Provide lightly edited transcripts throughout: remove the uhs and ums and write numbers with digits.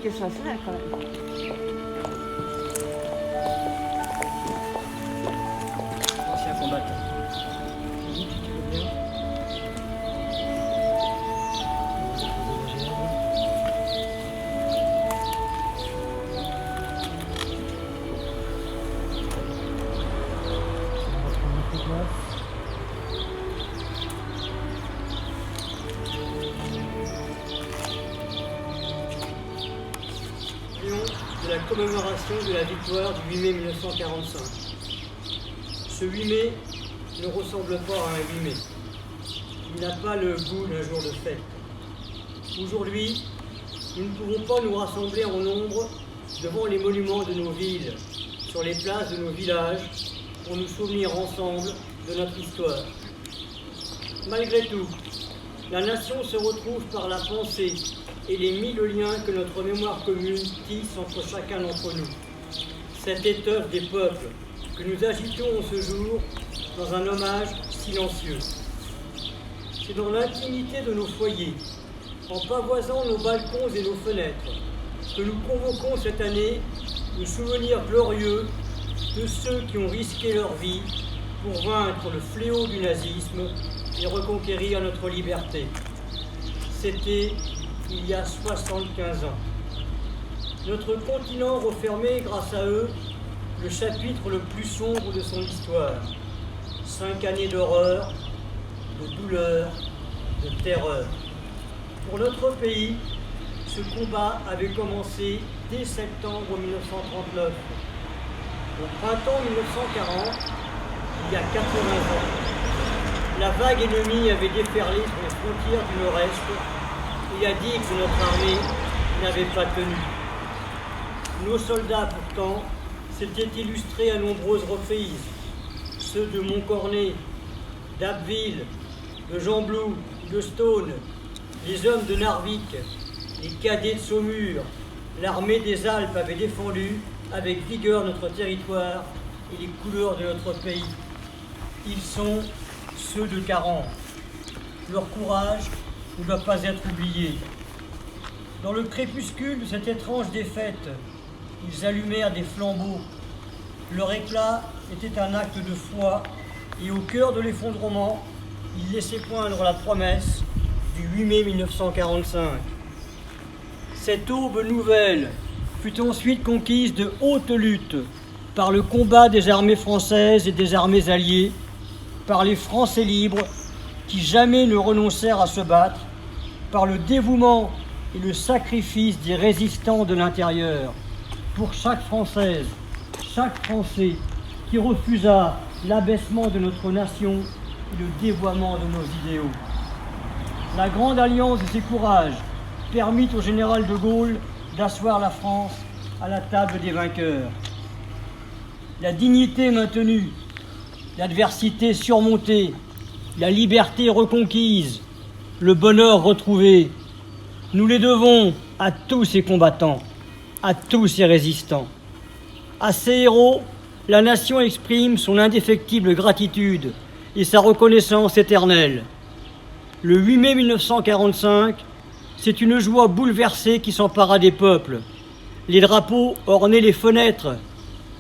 que ça serait quand même. Ancien combattant. De la commémoration de la victoire du 8 mai 1945. Ce 8 mai ne ressemble pas à un 8 mai. Il n'a pas le goût d'un jour de fête. Aujourd'hui, nous ne pouvons pas nous rassembler en nombre devant les monuments de nos villes, sur les places de nos villages, pour nous souvenir ensemble de notre histoire. Malgré tout, la nation se retrouve par la pensée et les mille liens que notre mémoire commune tisse entre chacun d'entre nous. Cette étoffe des peuples que nous agitons en ce jour dans un hommage silencieux. C'est dans l'intimité de nos foyers, en pavoisant nos balcons et nos fenêtres, que nous convoquons cette année nos souvenirs glorieux de ceux qui ont risqué leur vie pour vaincre le fléau du nazisme et reconquérir notre liberté. C'était il y a 75 ans. Notre continent refermait, grâce à eux, le chapitre le plus sombre de son histoire. 5 années d'horreur, de douleur, de terreur. Pour notre pays, ce combat avait commencé dès septembre 1939. Au printemps 1940, il y a 80 ans, la vague ennemie avait déferlé sur les frontières du Nord-Est et a dit que notre armée n'avait pas tenu. Nos soldats, pourtant, s'étaient illustrés à nombreuses reprises. Ceux de Montcornet, d'Abbeville, de Gembloux, de Stone, les hommes de Narvik, les cadets de Saumur, l'armée des Alpes avait défendu avec vigueur notre territoire et les couleurs de notre pays. Ils sont ceux de 40. Leur courage ne doit pas être oublié. Dans le crépuscule de cette étrange défaite, ils allumèrent des flambeaux. Leur éclat était un acte de foi et au cœur de l'effondrement, ils laissaient poindre la promesse du 8 mai 1945. Cette aube nouvelle fut ensuite conquise de haute lutte par le combat des armées françaises et des armées alliées, par les Français libres qui jamais ne renoncèrent à se battre, par le dévouement et le sacrifice des résistants de l'intérieur, pour chaque Française, chaque Français qui refusa l'abaissement de notre nation et le dévoiement de nos idéaux. La grande alliance de ces courages permit au général de Gaulle d'asseoir la France à la table des vainqueurs. La dignité maintenue, l'adversité surmontée, la liberté reconquise, le bonheur retrouvé, nous les devons à tous ces combattants, à tous ces résistants. À ces héros, la nation exprime son indéfectible gratitude et sa reconnaissance éternelle. Le 8 mai 1945, c'est une joie bouleversée qui s'empara des peuples. Les drapeaux ornaient les fenêtres,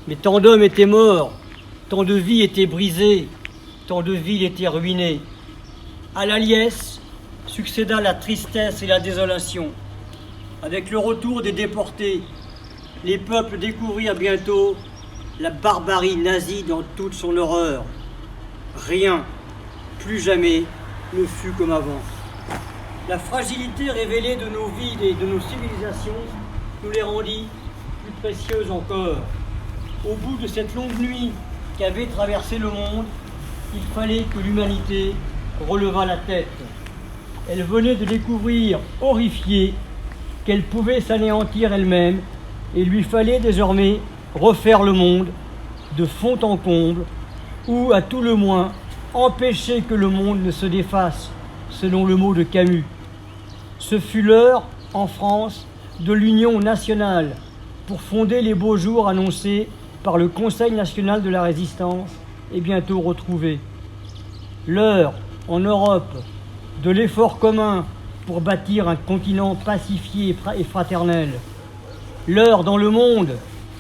mais tant d'hommes étaient morts, tant de vies étaient brisées, tant de villes étaient ruinées. À la liesse succéda la tristesse et la désolation. Avec le retour des déportés, les peuples découvrirent bientôt la barbarie nazie dans toute son horreur. Rien, plus jamais, ne fut comme avant. La fragilité révélée de nos villes et de nos civilisations nous les rendit plus précieuses encore. Au bout de cette longue nuit qui avait traversé le monde, il fallait que l'humanité relevât la tête. Elle venait de découvrir, horrifiée, qu'elle pouvait s'anéantir elle-même et lui fallait désormais refaire le monde de fond en comble ou, à tout le moins, empêcher que le monde ne se défasse, selon le mot de Camus. Ce fut l'heure, en France, de l'union nationale pour fonder les beaux jours annoncés par le Conseil national de la résistance et bientôt retrouvés. L'heure, en Europe, de l'effort commun pour bâtir un continent pacifié et fraternel. l'heure dans le monde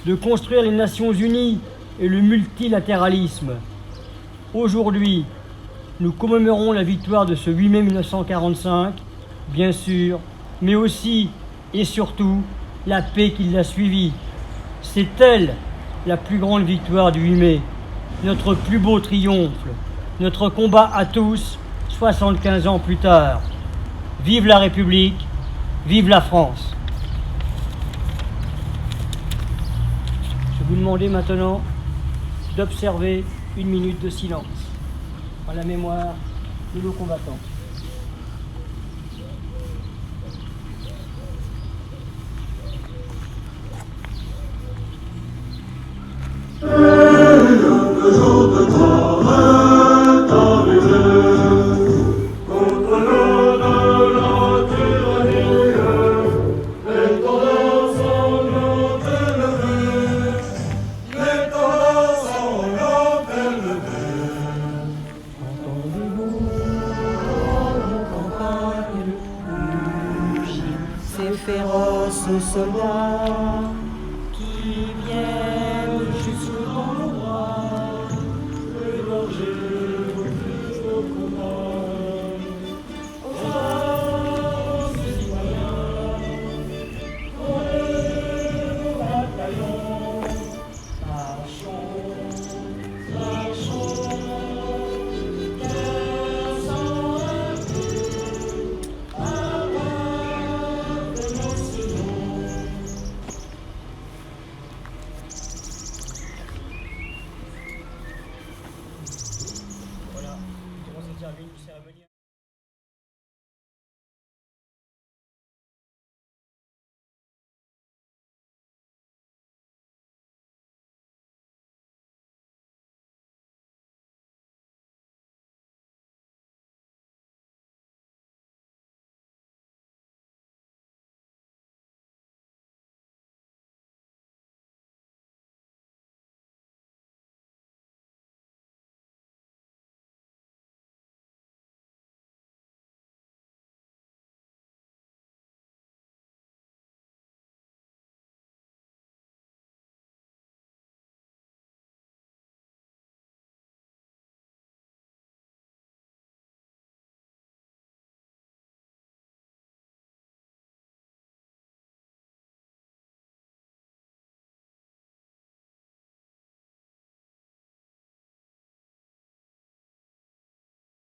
de construire les Nations Unies et le multilatéralisme. Aujourd'hui, nous commémorons la victoire de ce 8 mai 1945, bien sûr, mais aussi et surtout la paix qui l'a suivie. C'est elle la plus grande victoire du 8 mai, notre plus beau triomphe, notre combat à tous, 75 ans plus tard. Vive la République, vive la France. Je vais vous demander maintenant d'observer 1 minute de silence en la mémoire de nos combattants. Le jour de gloire est arrivé, contre le de la tyrannie, les tendances sanglantes élevées, les tendances sanglantes élevées. Entendez-vous en campagne rugir ces féroces soldats qui viennent jusqu'au droit, Égorgés au combat, aux hommes citoyens, prenez vos bataillons, marchons, marchons, cœur sans recul, à part de nos sillons. Voilà, comment c'est terminé une cérémonie.